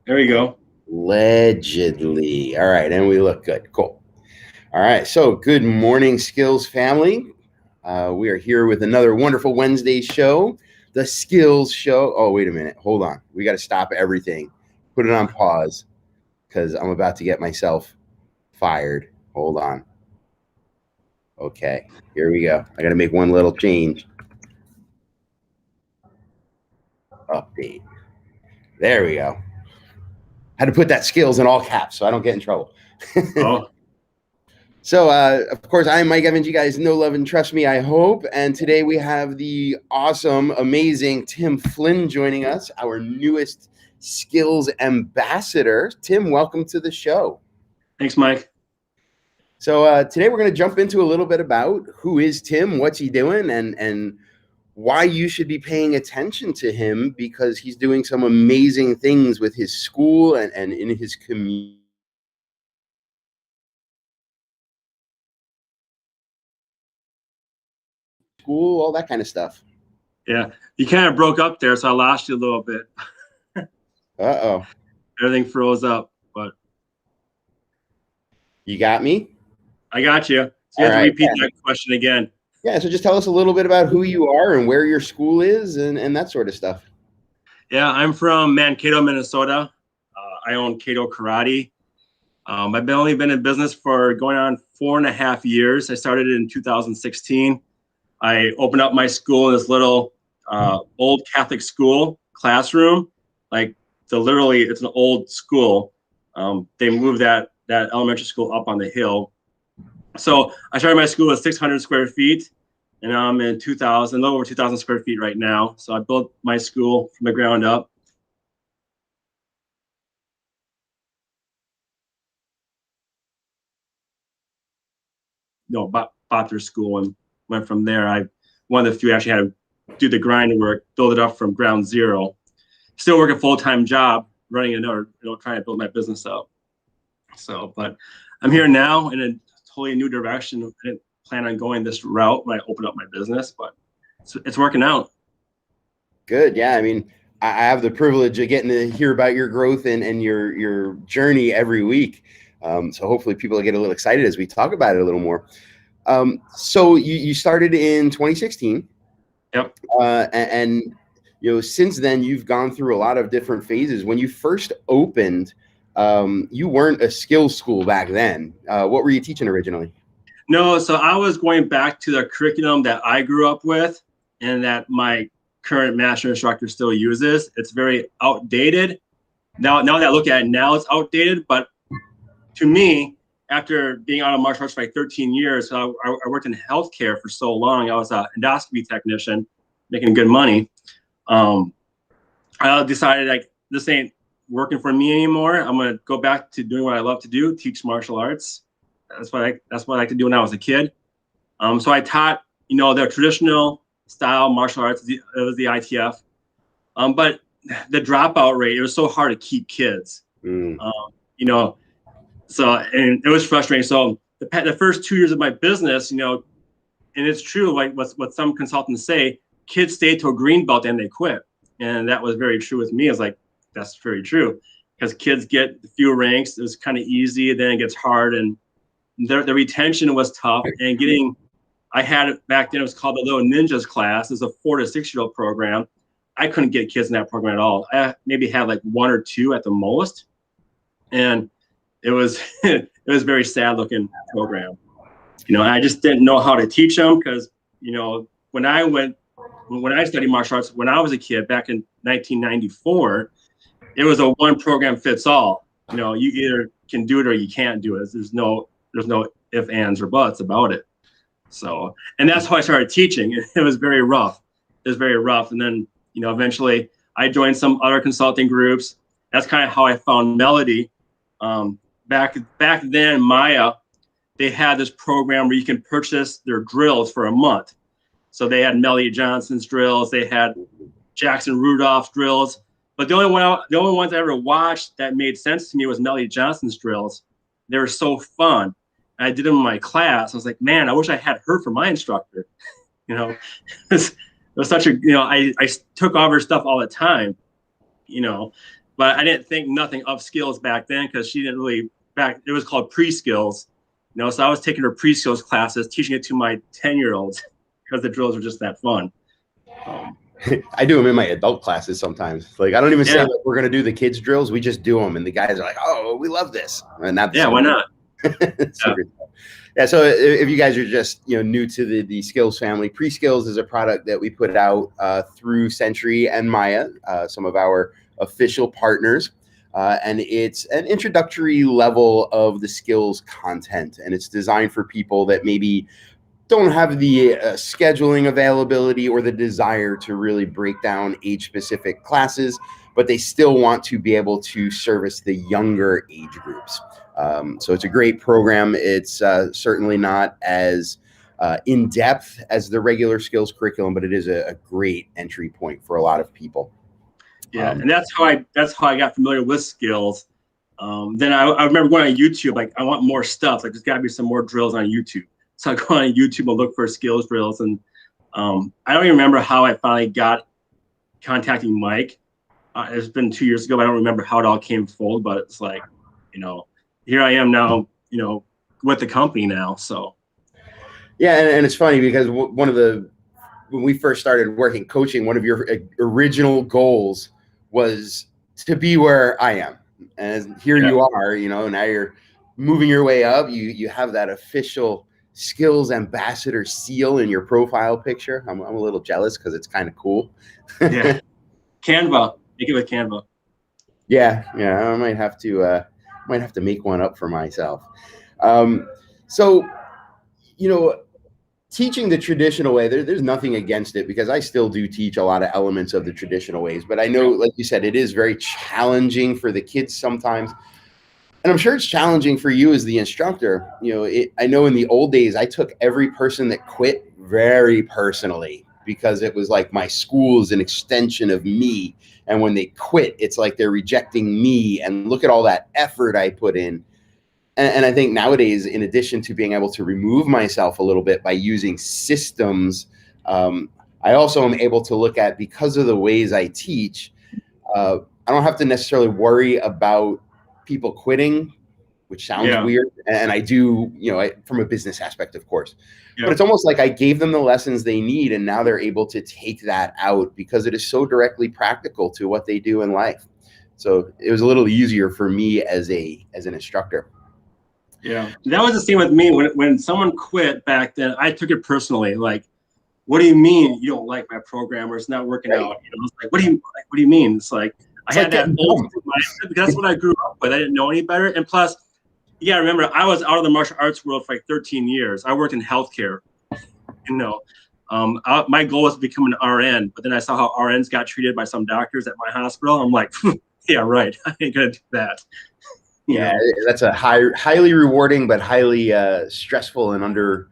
There we go. Allegedly. All right, and we look good. Cool. All right, so good morning, Skillz family. We are here with another wonderful Wednesday show, the Skillz Show. Oh, wait a minute. Hold on. We got to stop everything. Put it on pause because I'm about to get myself fired. Hold on. Okay, here we go. I got to make one little change. Update. There we go. Had to put that Skillz in all caps so I don't get in trouble. Oh, So, of course, I'm Mike Evans. You guys know, love, and trust me, I hope. And today we have the awesome, amazing Tim Flynn joining us, our newest Skillz ambassador. Tim, welcome to the show. thanks, Mike. So today we're going to jump into a little bit about who is Tim, what's he doing, and why you should be paying attention to him because he's doing some amazing things with his school and in his community. School, all that kind of stuff. Yeah, you kind of broke up there, so I lost you a little bit. Uh-oh. Everything froze up, but You got me? I got you. So you All have to right. repeat that question again. Yeah, so just tell us a little bit about who you are and where your school is and that sort of stuff. Yeah, I'm from Mankato, Minnesota. I own Kato Karate. I've only been in business for going on 4.5 years. I started in 2016. I opened up my school in this little old Catholic school classroom. Like, literally, it's an old school. They moved that elementary school up on the hill. So I started my school at 600 square feet, and I'm in 2,000, a little over 2,000 square feet right now. So I built my school from the ground up. Bought their school and went from there. I one of the few actually had to do the grind work, build it up from ground zero. Still working full-time job, running another, trying to build my business up. So, but I'm here now in a totally new direction. I didn't plan on going this route when I opened up my business, but it's working out. Good. Yeah. I mean, I have the privilege of getting to hear about your growth and your journey every week. So hopefully people get a little excited as we talk about it a little more. So you started in 2016. Yep. And since then you've gone through a lot of different phases. When you first opened, you weren't a skills school back then. What were you teaching originally? No, so I was going back to the curriculum that I grew up with and that my current master instructor still uses. It's very outdated. Now that I look at it now, it's outdated. But to me, after being out of martial arts for like 13 years, I worked in healthcare for so long. I was an endoscopy technician, making good money. I decided like this ain't working for me anymore. I'm gonna go back to doing what I love to do, teach martial arts. That's what I like to do when I was a kid. So I taught, the traditional style martial arts. It was the ITF, but the dropout rate, it was so hard to keep kids. So and it was frustrating. So the first 2 years of my business, and it's true, like what some consultants say, kids stay to a green belt and they quit, and that was very true with me. It's like that's very true because kids get a few ranks. It was kind of easy, then it gets hard, and the retention was tough. And I had back then, it was called the Little Ninjas class. It's a 4 to 6 year old program. I couldn't get kids in that program at all. I maybe had like 1 or 2 at the most, and it was it was a very sad looking program. I just didn't know how to teach them because when I studied martial arts when I was a kid back in 1994, it was a one program fits all. You either can do it or you can't do it. There's no ifs, ands, or buts about it. So, and that's how I started teaching. It was very rough. And then, eventually I joined some other consulting groups. That's kind of how I found Melody. Back then, Maya, they had this program where you can purchase their drills for a month. So they had Melody Johnson's drills. They had Jackson Rudolph's drills. But the only ones I ever watched that made sense to me was Melody Johnson's drills. They were so fun. I did them in my class. I was like, man, I wish I had her for my instructor. It was such a, I took all her stuff all the time, but I didn't think nothing of Skillz back then because she didn't really it was called pre-Skillz, so I was taking her pre-Skillz classes, teaching it to my 10-year-olds because the drills were just that fun. I do them in my adult classes sometimes. Like, I don't even say like we're going to do the kids drills. We just do them. And the guys are like, oh, we love this. And that's why not? Yeah. So if you guys are just, new to the Skillz family, Pre-Skillz is a product that we put out through Century and Maya, some of our official partners. And it's an introductory level of the Skillz content. And it's designed for people that maybe don't have the scheduling availability or the desire to really break down age-specific classes, but they still want to be able to service the younger age groups. So it's a great program. It's certainly not as in-depth as the regular Skillz curriculum, but it is a great entry point for a lot of people. Yeah, and that's how I got familiar with Skillz. Then I remember going on YouTube, like, I want more stuff. Like, there's got to be some more drills on YouTube. So I go on YouTube and look for Skillz drills, and I don't even remember how I finally got contacting Mike. It's been 2 years ago. But I don't remember how it all came full, but it's like, here I am now, with the company now. So yeah, and it's funny because when we first started working coaching, one of your original goals was to be where I am, and here you are. Now you're moving your way up. You have that official Skillz ambassador seal in your profile picture. I'm a little jealous because it's kind of cool. Yeah, Canva. Make it with Canva. Yeah, I might have to make one up for myself. So, teaching the traditional way, there's nothing against it because I still do teach a lot of elements of the traditional ways. But I know, like you said, it is very challenging for the kids sometimes. And I'm sure it's challenging for you as the instructor. I know in the old days, I took every person that quit very personally because it was like my school is an extension of me. And when they quit, it's like they're rejecting me. And look at all that effort I put in. And I think nowadays, in addition to being able to remove myself a little bit by using systems, I also am able to look at, because of the ways I teach, I don't have to necessarily worry about people quitting, which sounds weird. And I do, from a business aspect, of course. But it's almost like I gave them the lessons they need, and now they're able to take that out because it is so directly practical to what they do in life. So it was a little easier for me as an instructor. Yeah, that was the same with me. When someone quit back then, I took it personally. Like, what do you mean you don't like my program or it's not working out? It's like, what do you mean? It's like, I had that old mindset because that's what I grew up with. I didn't know any better. And plus, you gotta remember, I was out of the martial arts world for like 13 years. I worked in healthcare. My goal was to become an RN, but then I saw how RNs got treated by some doctors at my hospital. I'm like, yeah, right. I ain't gonna do that. That's a highly rewarding but highly stressful and under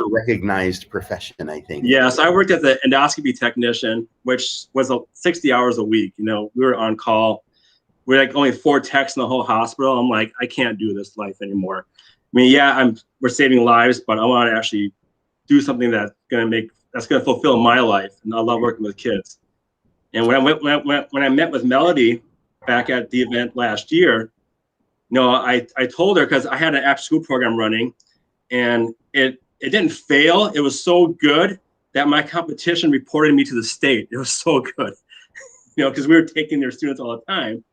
recognized profession, I think. Yeah, so I worked as an endoscopy technician, which was 60 hours a week. We were on call. We're like only 4 techs in the whole hospital. I'm like, I can't do this life anymore. I mean, we're saving lives, but I want to actually do something that's gonna fulfill my life, and I love working with kids. And when I met with Melody back at the event last year, I told her, because I had an after school program running, and it didn't fail. It was so good that my competition reported me to the state. It was so good, because we were taking their students all the time.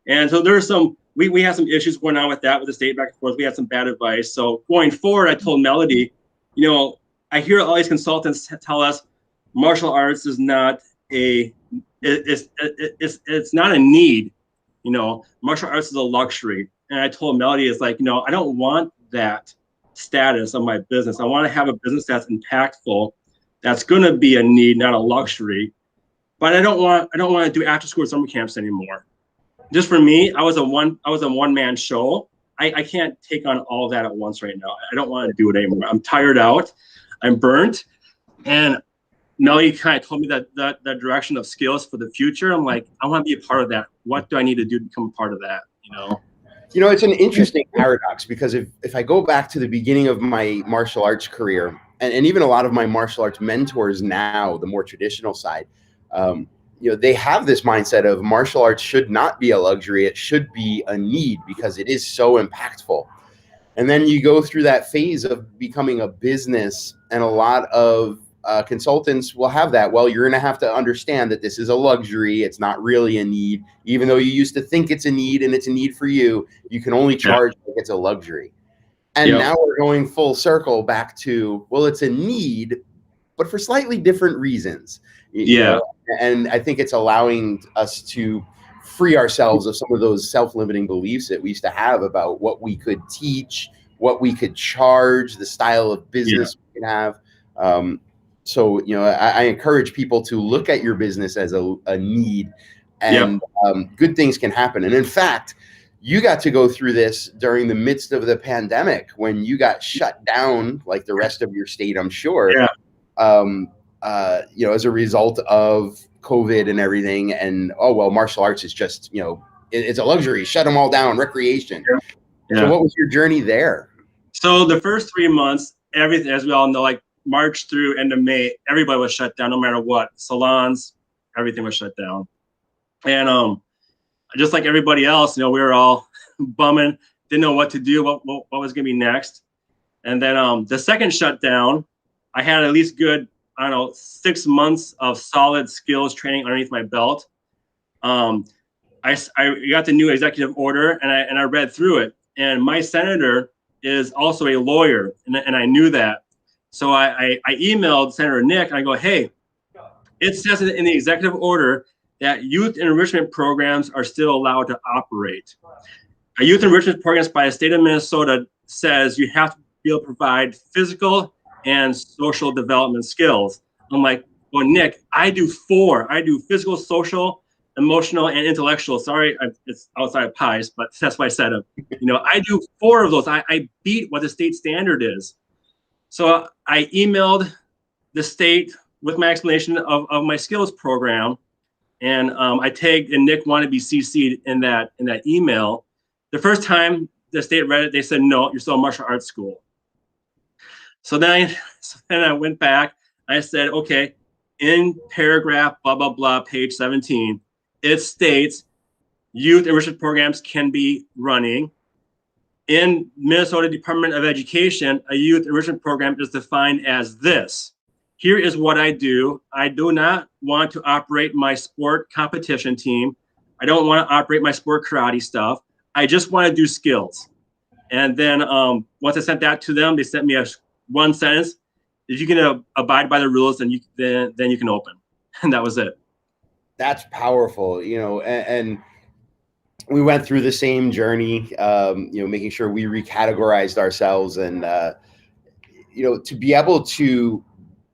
And so there's we had some issues going on with that, with the state back and forth. We had some bad advice. So going forward, I told Melody, I hear all these consultants tell us martial arts is not it's not a need. Martial arts is a luxury. And I told Melody, it's like, I don't want that status of my business. I want to have a business that's impactful, that's going to be a need, not a luxury. But I don't want to do after school summer camps anymore. Just for me, I was a one-man show. I can't take on all that at once right now. I don't want to do it anymore. I'm tired out. I'm burnt. And Melody kind of told me that direction of Skillz for the future. I'm like, I want to be a part of that. What do I need to do to become a part of that? It's an interesting paradox, because if I go back to the beginning of my martial arts career, and even a lot of my martial arts mentors now, the more traditional side, they have this mindset of martial arts should not be a luxury. It should be a need because it is so impactful. And then you go through that phase of becoming a business, and a lot of consultants will have that. Well, you're going to have to understand that this is a luxury. It's not really a need. Even though you used to think it's a need and it's a need for you, you can only charge like it's a luxury. And now we're going full circle back to, well, it's a need, but for slightly different reasons. You know? And I think it's allowing us to free ourselves of some of those self-limiting beliefs that we used to have about what we could teach, what we could charge, the style of business we can have. So, I encourage people to look at your business as a need, and good things can happen. And in fact, you got to go through this during the midst of the pandemic when you got shut down like the rest of your state, I'm sure, as a result of COVID and everything. And, oh, well, martial arts is just, it's a luxury. Shut them all down, recreation. So what was your journey there? So the first 3 months, everything, as we all know, like March through end of May, everybody was shut down no matter what. Salons, everything was shut down. And just like everybody else, we were all bumming, didn't know what to do, what was going to be next. And then the second shutdown, I had at least good, 6 months of solid Skillz training underneath my belt. I got the new executive order, and I read through it. And my senator is also a lawyer, and I knew that. So I emailed Senator Nick, and I go, hey, it says in the executive order that youth enrichment programs are still allowed to operate. A youth enrichment programs by the state of Minnesota says you have to be able to provide physical and social development skills. I'm like, well, Nick, I do 4. I do physical, social, emotional, and intellectual. Sorry, it's outside of pies, but that's why I said it. I do 4 of those. I beat what the state standard is. So I emailed the state with my explanation of my Skillz program. And I tagged, and Nick wanted to be CC'd in that email. The first time the state read it, they said, no, you're still a martial arts school. So then I went back. I said, okay, in paragraph, blah, blah, blah, page 17, it states youth enrichment programs can be running. In Minnesota Department of Education, a youth enrichment program is defined as this. Here is what I do. I do not want to operate my sport competition team. I don't want to operate my sport karate stuff. I just want to do Skillz. And then once I sent that to them, they sent me one sentence. If you can abide by the rules, then you can open. And that was it. That's powerful, and we went through the same journey, making sure we recategorized ourselves, and, to be able to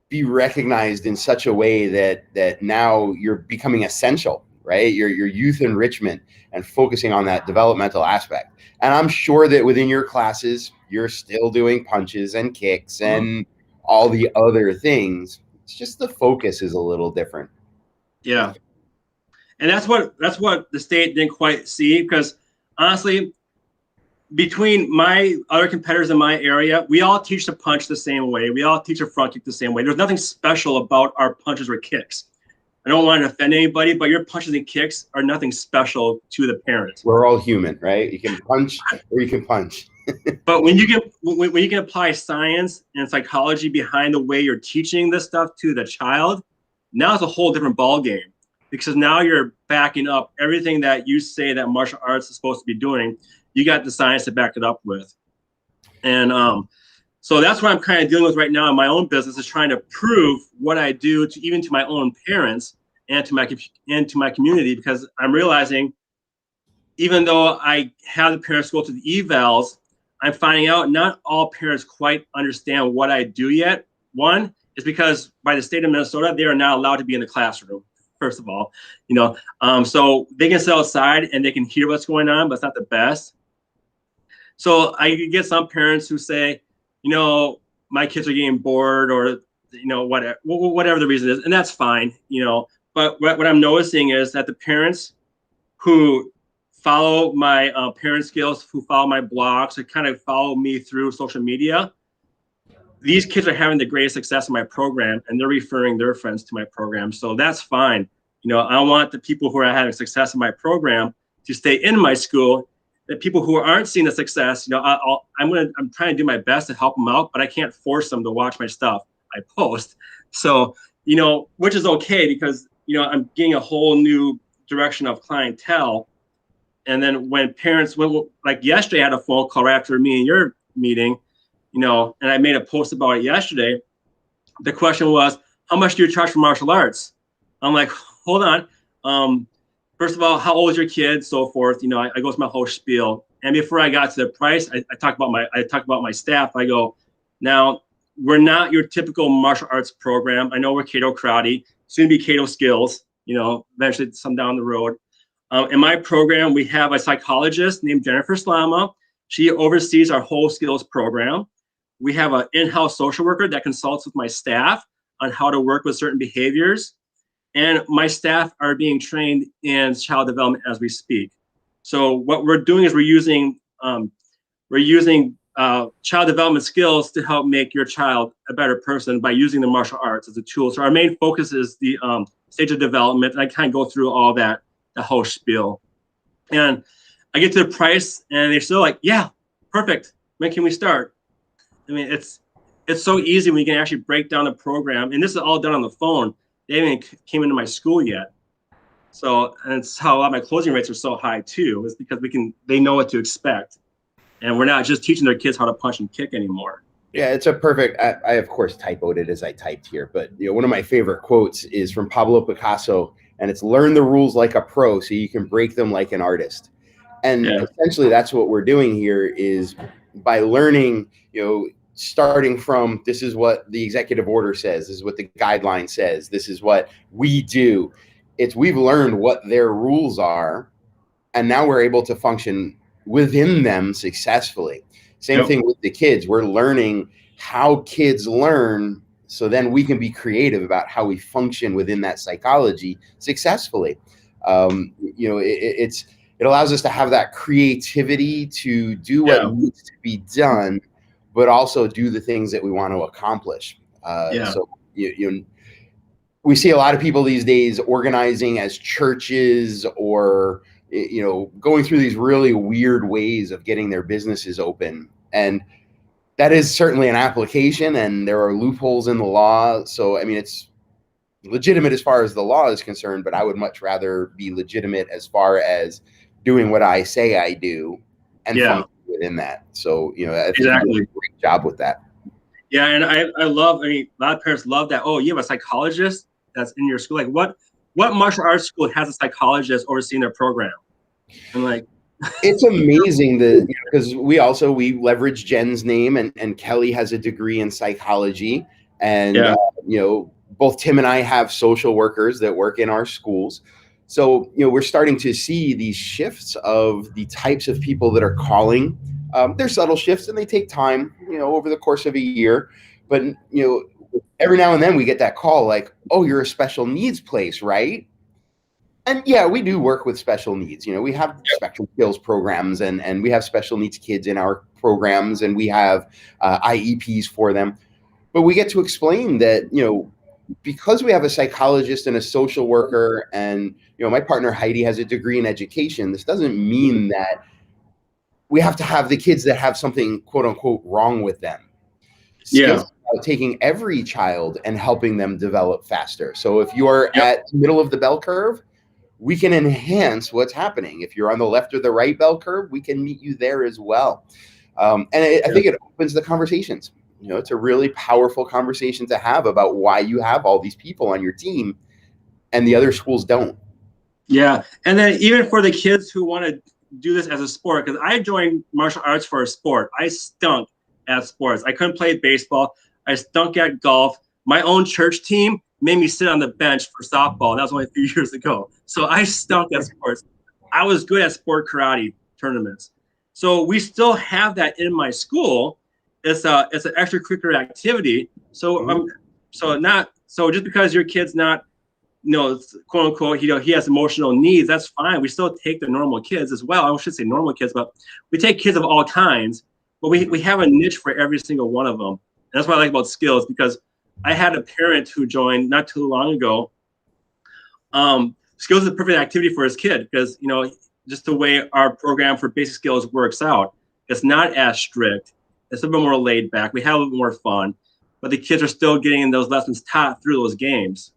be recognized in such a way that now you're becoming essential, right? Your youth enrichment and focusing on that developmental aspect. And I'm sure that within your classes, you're still doing punches and kicks and all the other things. It's just the focus is a little different. Yeah. And that's what the state didn't quite see, because honestly, between my other competitors in my area, we all teach to punch the same way. We all teach a front kick the same way. There's nothing special about our punches or kicks. I don't want to offend anybody, but your punches and kicks are nothing special to the parents. We're all human, right? You can punch or you can punch. But when you can apply science and psychology behind the way you're teaching this stuff to the child, now it's a whole different ball game, because now you're backing up everything that you say that martial arts is supposed to be doing. You got the science to back it up with. And so that's what I'm kind of dealing with right now in my own business, is trying to prove what I do to my own parents and to my community, because I'm realizing, even though I have the parents go to the evals, I'm finding out not all parents quite understand what I do yet. One is because by the state of Minnesota, they are not allowed to be in the classroom, first of all, so they can sit outside and they can hear what's going on, but it's not the best. So I get some parents who say, my kids are getting bored, or, whatever the reason is, and that's fine, but what I'm noticing is that the parents who follow my parent Skillz, who follow my blogs, who kind of follow me through social media, these kids are having the greatest success in my program, and they're referring their friends to my program. So that's fine. I want the people who are having success in my program to stay in my school. The people who aren't seeing the success, I'm trying to do my best to help them out, but I can't force them to watch my stuff I post. So, which is okay because, I'm getting a whole new direction of clientele. And then when parents, like yesterday, I had a phone call right after me and your meeting, and I made a post about it yesterday. The question was, how much do you charge for martial arts? I'm like, hold on. First of all, how old is your kid? So forth. I go through my whole spiel. And before I got to the price, I talk about my staff. I go, now we're not your typical martial arts program. I know we're Kato Karate, soon to be Kato Skillz, eventually some down the road. In my program, we have a psychologist named Jennifer Salama. She oversees our whole Skillz program. We have an in-house social worker that consults with my staff on how to work with certain behaviors. And my staff are being trained in child development as we speak. So what we're doing is we're using child development skills to help make your child a better person by using the martial arts as a tool. So our main focus is the stage of development. And I kind of go through all that, the whole spiel. And I get to the price and they're still like, yeah, perfect. When can we start? I mean, it's so easy when you can actually break down the program. And this is all done on the phone. They haven't came into my school yet. So, and it's how a lot of my closing rates are so high too, is because they know what to expect. And we're not just teaching their kids how to punch and kick anymore. Yeah, it's a perfect, I of course typoed it as I typed here, but one of my favorite quotes is from Pablo Picasso, and it's learn the rules like a pro so you can break them like an artist. And essentially that's what we're doing here is by learning, starting from this is what the executive order says, this is what the guideline says, this is what we do. We've learned what their rules are, and now we're able to function within them successfully. Same thing with the kids. We're learning how kids learn, so then we can be creative about how we function within that psychology successfully. It allows us to have that creativity to do what needs to be done, but also do the things that we want to accomplish. So we see a lot of people these days organizing as churches or going through these really weird ways of getting their businesses open. And that is certainly an application, and there are loopholes in the law. So, I mean, it's legitimate as far as the law is concerned, but I would much rather be legitimate as far as doing what I say I do and function within that. So, I think you do a great job with that. Yeah, and I love, a lot of parents love that. Oh, you have a psychologist that's in your school. Like, what martial arts school has a psychologist overseeing their program? I'm like, it's amazing that because we leverage Jen's name, and Kelly has a degree in psychology, and both Tim and I have social workers that work in our schools. So we're starting to see these shifts of the types of people that are calling. They're subtle shifts, and they take time, over the course of a year. But every now and then we get that call like, "Oh, you're a special needs place, right?" And yeah, we do work with special needs. We have spectrum skills programs, and we have special needs kids in our programs, and we have IEPs for them. But we get to explain that, because we have a psychologist and a social worker, and my partner Heidi has a degree in education, this doesn't mean that we have to have the kids that have something quote unquote wrong with them. Skillz is about taking every child and helping them develop faster. So if you're at the middle of the bell curve, we can enhance what's happening. If you're on the left or the right bell curve, we can meet you there as well. I think it opens the conversations. It's a really powerful conversation to have about why you have all these people on your team and the other schools don't. Yeah. And then even for the kids who want to do this as a sport, because I joined martial arts for a sport. I stunk at sports. I couldn't play baseball. I stunk at golf. My own church team made me sit on the bench for softball. That was only a few years ago. So I stunk at sports. I was good at sport karate tournaments. So we still have that in my school. It's an extracurricular activity. So just because your kid's not, quote unquote, he has emotional needs, that's fine. We still take the normal kids as well. I should say normal kids, but we take kids of all kinds. But we have a niche for every single one of them. And that's what I like about Skillz, because I had a parent who joined not too long ago. Skillz is a perfect activity for his kid because, you know, just the way our program for basic skills works out, it's not as strict. It's a bit more laid back. We have a little bit more fun, but the kids are still getting those lessons taught through those games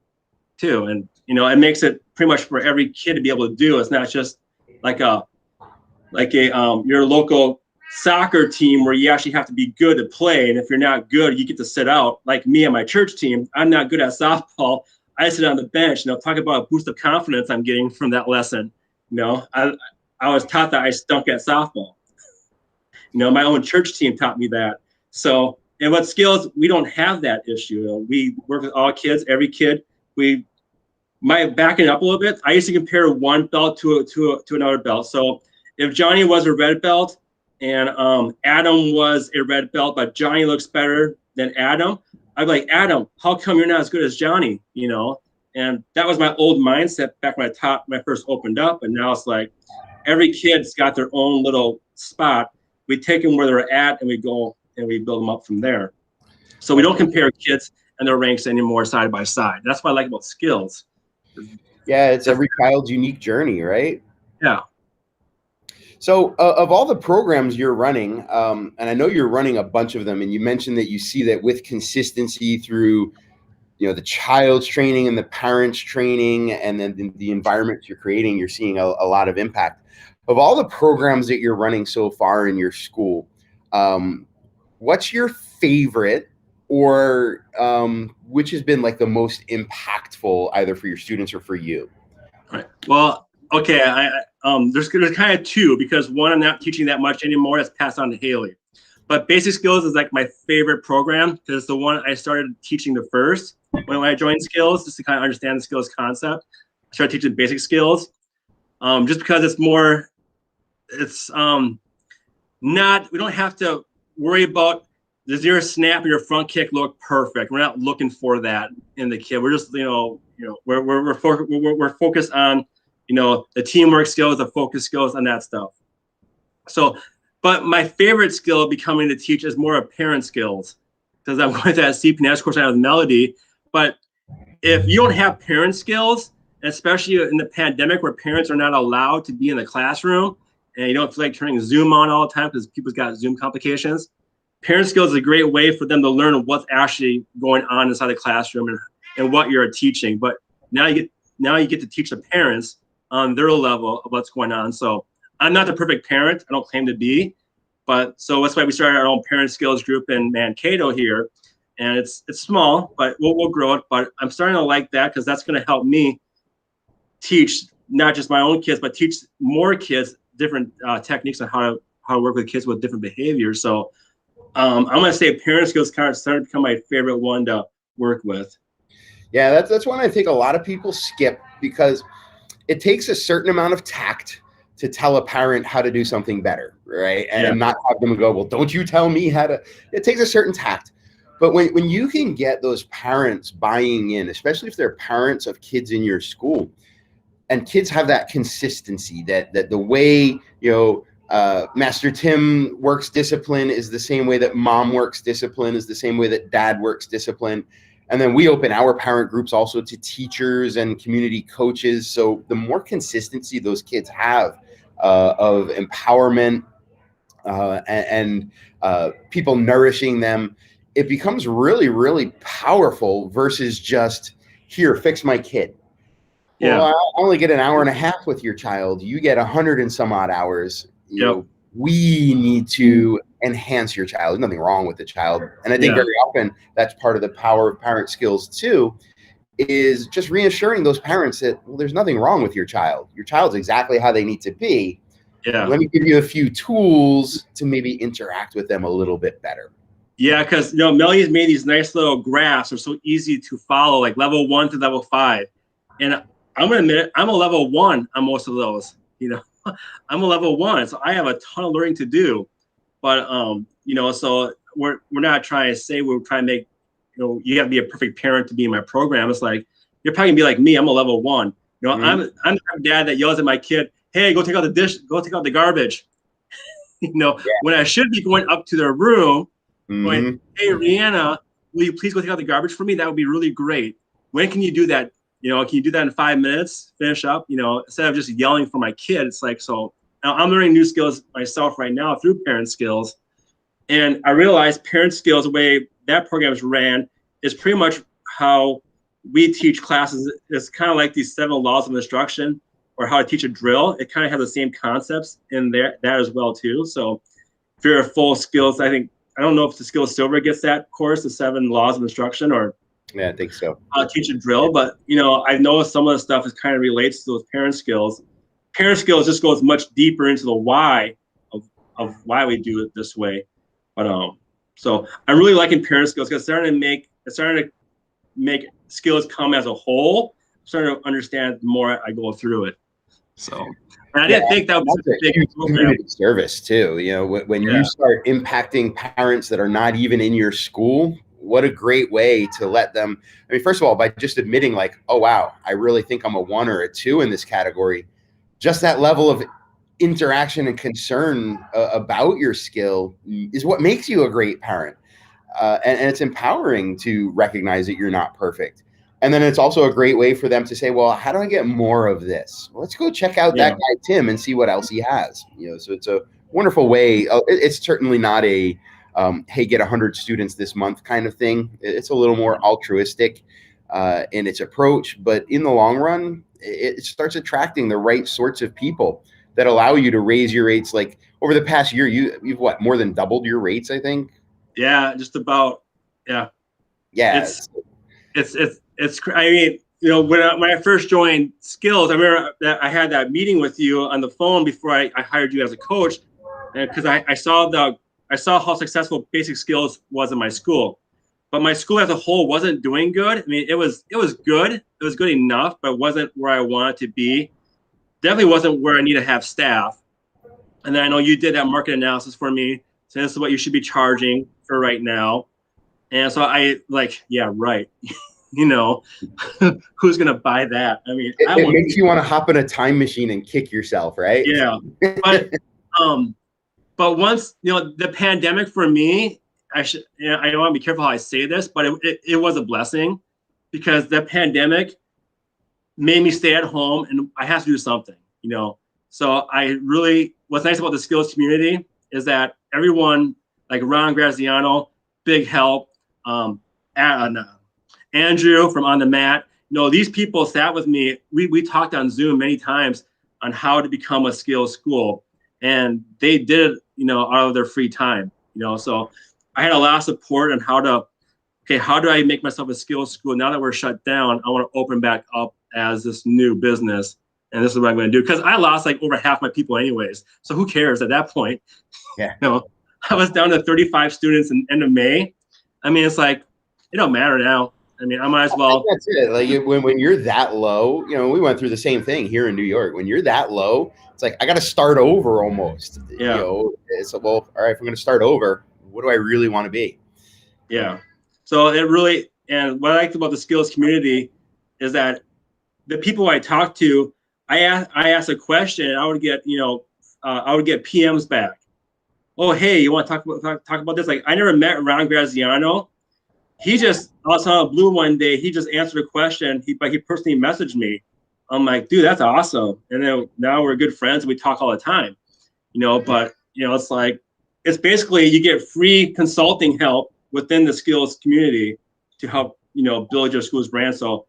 too. And, you know, it makes it pretty much for every kid to be able to do. It's not just like your local soccer team where you actually have to be good to play. And if you're not good, you get to sit out. Like me and my church team, I'm not good at softball. I sit on the bench. You know, talk about a boost of confidence I'm getting from that lesson. You know, I was taught that I stunk at softball. You know, my own church team taught me that. So, and what Skillz, we don't have that issue. You know, we work with all kids, every kid. Backing up a little bit, I used to compare one belt to another belt. So if Johnny was a red belt and Adam was a red belt, but Johnny looks better than Adam, I'd be like, Adam, how come you're not as good as Johnny? You know, and that was my old mindset back when I first opened up. And now it's like every kid's got their own little spot. We take them where they're at and we go and we build them up from there. So we don't compare kids and their ranks anymore side by side. That's what I like about Skillz. Yeah, it's every child's unique journey, right? Yeah. So of all the programs you're running, and I know you're running a bunch of them, and you mentioned that you see that with consistency through, you know, the child's training and the parents' training, and then the environments you're creating, you're seeing a lot of impact. Of all the programs that you're running so far in your school, what's your favorite, or which has been like the most impactful either for your students or for you? All right. Well, okay. There's kind of two, because one, I'm not teaching that much anymore. That's passed on to Haley. But Basic Skills is like my favorite program because it's the one I started teaching the first when I joined Skillz, just to kind of understand the skills concept. I started teaching basic skills just because it's more, we don't have to worry about, does your snap and your front kick look perfect? We're not looking for that in the kid. We're just, we're focused on, the teamwork skills, the focus skills, and that stuff. So, but my favorite skill becoming to teach is more of parent skills, because I'm going to that CPNS course I have with Melody. But if you don't have parent skills, especially in the pandemic where parents are not allowed to be in the classroom, and you don't feel like turning Zoom on all the time because people's got Zoom complications, parent skills is a great way for them to learn what's actually going on inside the classroom and what you're teaching. But now you get to teach the parents on their level of what's going on. So I'm not the perfect parent. I don't claim to be, but so that's why we started our own parent skills group in Mankato here. And it's small, but we'll grow it. But I'm starting to like that because that's going to help me teach not just my own kids, but teach more kids different techniques on how to work with kids with different behaviors. So I'm going to say parent skills kind of started to become my favorite one to work with. Yeah, that's one I think a lot of people skip because it takes a certain amount of tact to tell a parent how to do something better, right? And not have them go, well, don't you tell me how to. It takes a certain tact. But when you can get those parents buying in, especially if they're parents of kids in your school, and kids have that consistency that the way, Master Tim works discipline is the same way that mom works discipline, is the same way that dad works discipline. And then we open our parent groups also to teachers and community coaches. So the more consistency those kids have of empowerment and people nourishing them, it becomes really, really powerful versus just, here, fix my kid. Yeah. Well, I only get an hour and a half with your child. You get 100 and some odd hours. We need to enhance your child. There's nothing wrong with the child. And I think very often that's part of the power of parent skills too, is just reassuring those parents that, well, there's nothing wrong with your child. Your child's exactly how they need to be. Yeah. Let me give you a few tools to maybe interact with them a little bit better. Yeah, because Melody's made these nice little graphs. They're so easy to follow, like level 1 to level 5. And I'm gonna admit it, I'm a level 1 on most of those. I'm a level 1, so I have a ton of learning to do. But so we're not trying to say we're trying to make, you have to be a perfect parent to be in my program. It's like you're probably gonna be like me. I'm a level 1. I'm the dad that yells at my kid, "Hey, go take out the dish, go take out the garbage." When I should be going up to their room, going, "Hey, Rihanna, will you please go take out the garbage for me? That would be really great. When can you do that? can you do that in 5 minutes, finish up, instead of just yelling for my kid. It's like, so now I'm learning new skills myself right now through Parent Skillz. And I realized Parent Skillz, the way that program is ran, is pretty much how we teach classes. It's kind of like these 7 laws of instruction, or how to teach a drill. It kind of has the same concepts in there, that as well too. So if you're a full Skillz, I don't know if the Skillz Silver gets that course, the 7 laws of instruction, or yeah, I think so. How to teach a drill. But I know some of the stuff is kind of relates to those Parent Skillz. Parent Skillz just goes much deeper into the why of why we do it this way. But so I'm really liking Parent Skillz, because it's starting to make skills come as a whole. I'm starting to understand the more I go through it. So, and I didn't think that was a big community service too. When you start impacting parents that are not even in your school, what a great way to let them. I mean, first of all, by just admitting like, oh, wow, I really think I'm a 1 or a 2 in this category. Just that level of interaction and concern about your skill is what makes you a great parent. And it's empowering to recognize that you're not perfect. And then it's also a great way for them to say, well, how do I get more of this? Well, let's go check out that guy, Tim, and see what else he has. So it's a wonderful way. It's certainly not a, hey, get 100 students this month kind of thing. It's a little more altruistic in its approach. But in the long run, it starts attracting the right sorts of people that allow you to raise your rates. Like over the past year, you've what, more than doubled your rates, I think? Yeah, just about. Yeah. Yeah. It's I mean, when I first joined Skillz, I remember that I had that meeting with you on the phone before I hired you as a coach, because I saw how successful Basic Skillz was in my school, but my school as a whole wasn't doing good. I mean, it was good. It was good enough, but it wasn't where I wanted to be. Definitely wasn't where I need to have staff. And then I know you did that market analysis for me. So this is what you should be charging for right now. And so I yeah, right. Who's going to buy that? I mean, it makes you want to hop in a time machine and kick yourself, right? Yeah. But once, the pandemic for me, I want to be careful how I say this, but it was a blessing, because the pandemic made me stay at home and I had to do something, So what's nice about the Skillz community is that everyone, like Ron Graziano, big help, Andrew from On the Mat, these people sat with me. We talked on Zoom many times on how to become a Skillz school, and they did it, out of their free time, So I had a lot of support on how do I make myself a Skillz school now that we're shut down? I want to open back up as this new business, and this is what I'm going to do, because I lost like over half my people anyways. So who cares at that point? Yeah. I was down to 35 students in end of May. I mean, it's like, it don't matter now. I mean, I might as well. That's it. Like when you're that low, we went through the same thing here in New York. When you're that low, it's like, I got to start over almost. Yeah. So, well, all right, if I'm going to start over, what do I really want to be? Yeah. So and what I liked about the Skillz community is that the people I talked to, I asked a question, and I would get, PMs back. Oh, hey, you want to talk about this? Like, I never met Ron Graziano. He just, I was on a blue one day. He just answered a question. He personally messaged me. I'm like, dude, that's awesome. And then now we're good friends. And we talk all the time, but, it's like, it's basically you get free consulting help within the Skillz community to help, build your school's brand. So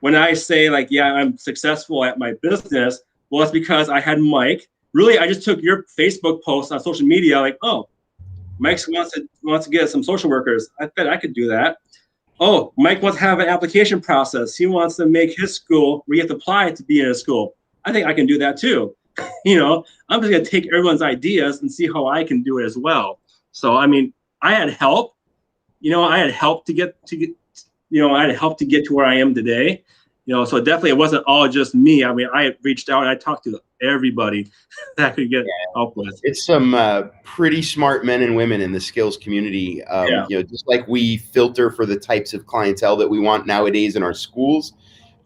when I say like, yeah, I'm successful at my business, well, it's because I had Mike. Really, I just took your Facebook post on social media, like, oh, Mike wants to get some social workers. I bet I could do that. Oh, Mike wants to have an application process. He wants to make his school where you have to apply to be in a school. I think I can do that too. I'm just gonna take everyone's ideas and see how I can do it as well. So I mean, I had help. I had help to get to where I am today. So definitely it wasn't all just me. I mean, I reached out and I talked to everybody that I could get help with. It's some pretty smart men and women in the Skillz community. Just like we filter for the types of clientele that we want nowadays in our schools,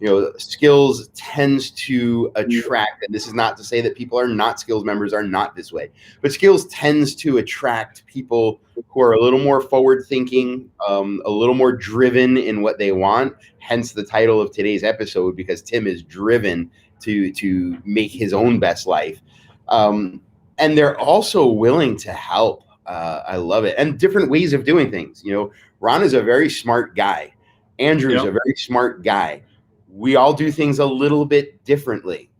Skillz tends to attract, and this is not to say that people are not Skillz members are not this way, but Skillz tends to attract people who are a little more forward thinking, a little more driven in what they want. Hence the title of today's episode, because Tim is driven to make his own best life. And they're also willing to help. I love it. And different ways of doing things. Ron is a very smart guy. Andrew's a very smart guy. We all do things a little bit differently,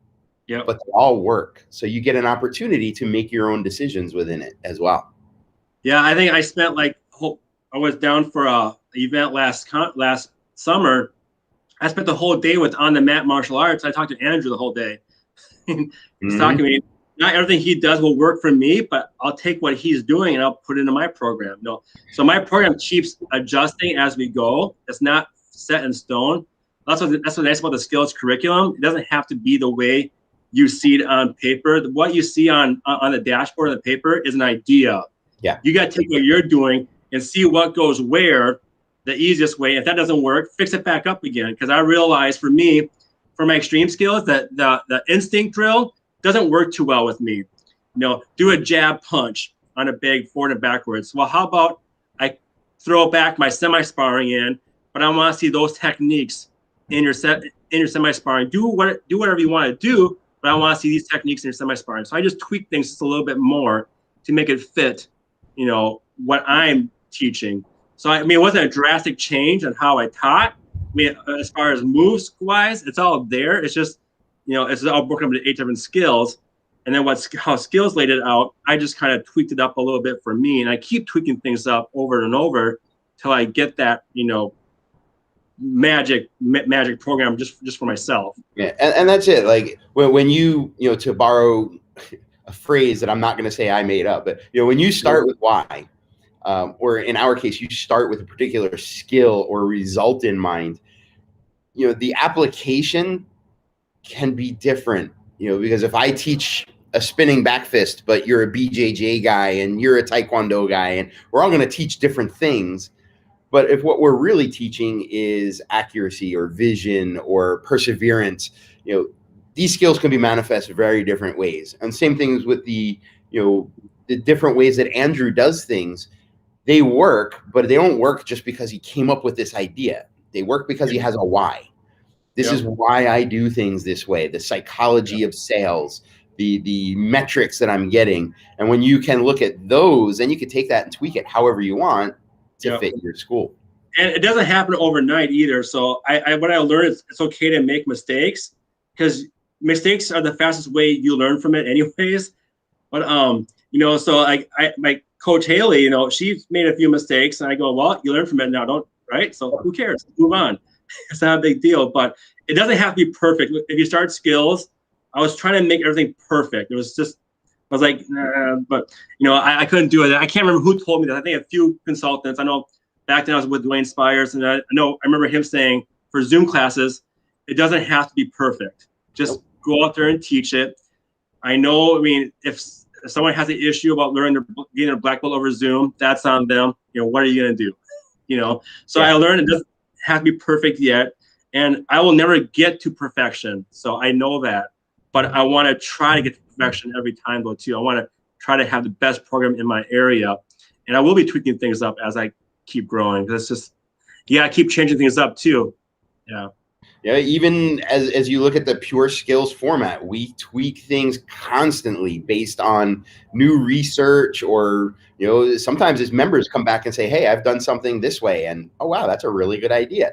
but they all work. So you get an opportunity to make your own decisions within it as well. Yeah, I think I spent I was down for a event last summer. I spent the whole day with on the mat martial arts. I talked to Andrew the whole day. He's talking to me. Not everything he does will work for me, but I'll take what he's doing and I'll put it into my program. So my program keeps adjusting as we go. It's not set in stone. That's what's nice about the Skillz curriculum. It doesn't have to be the way you see it on paper. What you see on the dashboard of the paper is an idea. Yeah. You got to take what you're doing and see what goes where the easiest way. If that doesn't work, fix it back up again. Because I realized for me, for my extreme skills, that the instinct drill doesn't work too well with me. Do a jab punch on a bag forward and backwards. Well, how about I throw back my semi-sparring in, but I want to see those techniques in your semi-sparring. Do whatever you want to do, but I want to see these techniques in your semi-sparring. So I just tweak things just a little bit more to make it fit, what I'm teaching. So it wasn't a drastic change on how I taught. As far as moves wise, it's all there. It's just, it's all broken up into 8 different skills. And then how Skillz laid it out, I just kind of tweaked it up a little bit for me. And I keep tweaking things up over and over till I get that, magic program just for myself. Yeah, and that's it. Like when you to borrow a phrase that I'm not going to say I made up, but when you start with why, or in our case, you start with a particular skill or result in mind, the application can be different. Because if I teach a spinning back fist, but you're a BJJ guy and you're a Taekwondo guy, and we're all going to teach different things. But if what we're really teaching is accuracy or vision or perseverance, these skills can be manifest very different ways. And same things with the different ways that Andrew does things. They work, but they don't work just because he came up with this idea. They work because he has a why. This is why I do things this way. The psychology of sales, the metrics that I'm getting. And when you can look at those, then you can take that and tweak it however you want to fit your school. And it doesn't happen overnight either. So what I learned is it's okay to make mistakes, because mistakes are the fastest way you learn from it anyways. But so my coach Haley, she's made a few mistakes, and I go, well, you learn from it now, right? So who cares? Move on. It's not a big deal, but it doesn't have to be perfect. If you start Skillz, I was trying to make everything perfect. It was just, I was like, nah, but I couldn't do it. I can't remember who told me that. I think a few consultants. I know back then I was with Dwayne Spires, and I remember him saying for Zoom classes, it doesn't have to be perfect. Just go out there and teach it. If someone has an issue about getting a black belt over Zoom, that's on them. What are you gonna do? So I learned it doesn't have to be perfect yet, and I will never get to perfection. So I know that, but I want to try to get to perfection every time though too. I want to try to have the best program in my area, and I will be tweaking things up as I keep growing. That's just, I keep changing things up too. Yeah, even as you look at the pure Skillz format, we tweak things constantly based on new research, or sometimes as members come back and say, hey, I've done something this way, and oh wow, that's a really good idea.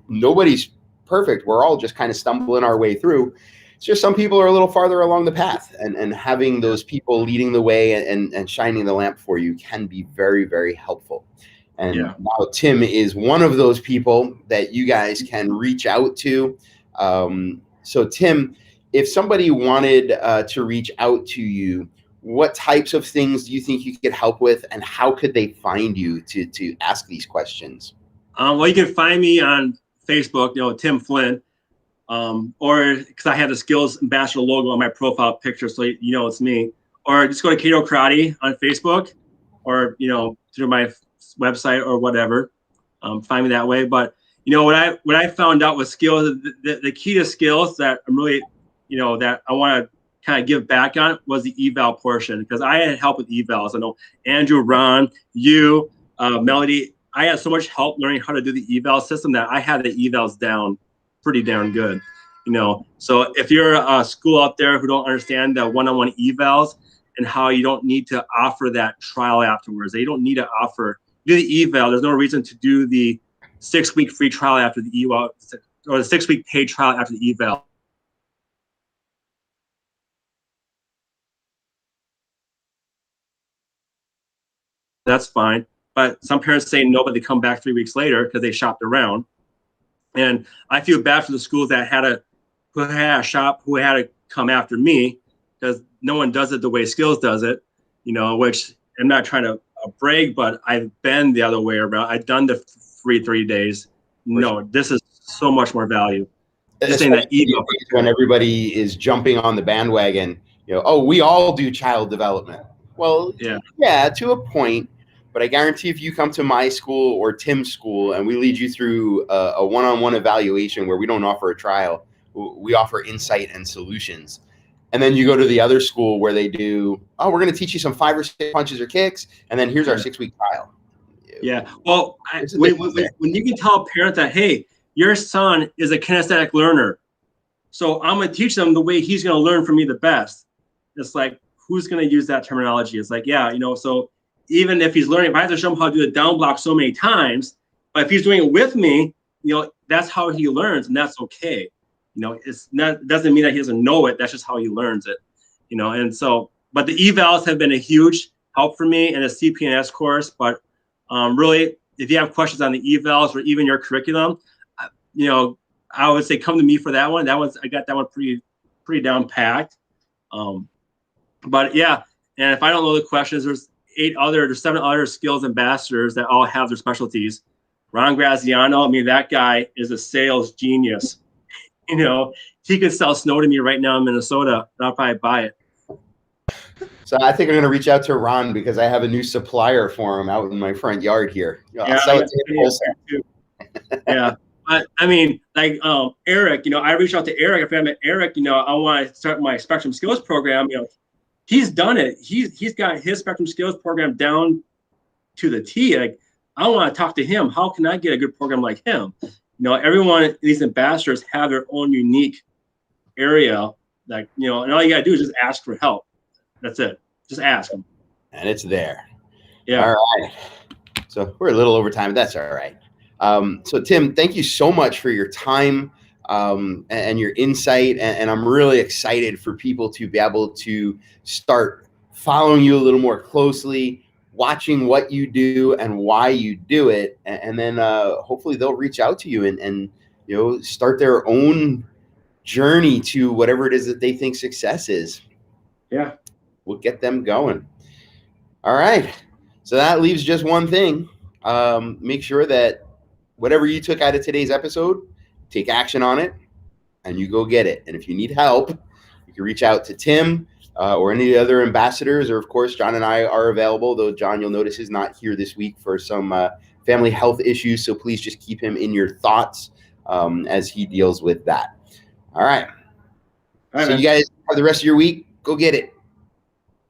Nobody's perfect. We're all just kind of stumbling our way through. It's just some people are a little farther along the path, and having those people leading the way and shining the lamp for you can be very, very helpful. And now Tim is one of those people that you guys can reach out to. So Tim, if somebody wanted to reach out to you, what types of things do you think you could help with, and how could they find you to ask these questions? Well, you can find me on Facebook, Tim Flynn, or because I have the Skillz Ambassador logo on my profile picture, so it's me. Or just go to Kato Karate on Facebook, or through my website or whatever. Find me that way. But what I found out with Skillz, the key to Skillz that I'm really, that I want to kind of give back on was the eval portion, because I had help with evals. I know Andrew, Ron, you, Melody. I had so much help learning how to do the eval system that I had the evals down pretty darn good. So if you're a school out there who don't understand the one-on-one evals and how you don't need to offer that trial afterwards, you don't need to do the eval. There's no reason to do the 6-week free trial after the eval, or the 6-week paid trial after the eval. That's fine. But some parents say no, but they come back 3 weeks later because they shopped around. And I feel bad for the schools that had to come after me, because no one does it the way Skillz does it, which I'm not trying to brag, but I've been the other way around. I've done the free 3 days. No, this is so much more value. Just saying that when everybody is jumping on the bandwagon, oh, we all do child development. Well, yeah, to a point. But I guarantee if you come to my school or Tim's school and we lead you through a one-on-one evaluation where we don't offer a trial, we offer insight and solutions. And then you go to the other school where they do, oh, we're going to teach you some 5 or 6 punches or kicks, and then here's our 6-week trial. Yeah. Well, when you can tell a parent that, hey, your son is a kinesthetic learner, so I'm going to teach them the way he's going to learn from me the best. It's like, who's going to use that terminology? It's like, so even if he's learning, if I have to show him how to do the down block so many times, but if he's doing it with me, that's how he learns, and that's okay. Doesn't mean that he doesn't know it. That's just how he learns it. And so, but the evals have been a huge help for me in a CPNS course. But really, if you have questions on the evals or even your curriculum, I would say come to me for that one. I got that one pretty down packed. But yeah, and if I don't know the questions, there's 7 other Skillz ambassadors that all have their specialties. Ron Graziano, that guy is a sales genius. He could sell snow to me right now in Minnesota, and I'll probably buy it. So I think I'm going to reach out to Ron because I have a new supplier for him out in my front yard here. I'll sell it to him. Yeah. Eric, I reached out to Eric. If I met Eric, I want to start my Spectrum Skillz program. He's done it. He's got his Spectrum Skillz program down to the T. Like, I want to talk to him. How can I get a good program like him? Everyone, these ambassadors have their own unique area. Like, and all you got to do is just ask for help. That's it. Just ask them. And it's there. Yeah. All right. So we're a little over time. That's all right. So Tim, thank you so much for your time and your insight. And I'm really excited for people to be able to start following you a little more closely, watching what you do and why you do it. And then hopefully they'll reach out to you and start their own journey to whatever it is that they think success is. Yeah. We'll get them going. All right. So that leaves just one thing. Make sure that whatever you took out of today's episode, take action on it and you go get it. And if you need help, you can reach out to Tim or any of the other ambassadors, or of course, John and I are available, though John, you'll notice, is not here this week for some family health issues. So please just keep him in your thoughts as he deals with that. All right. So you guys have the rest of your week. Go get it.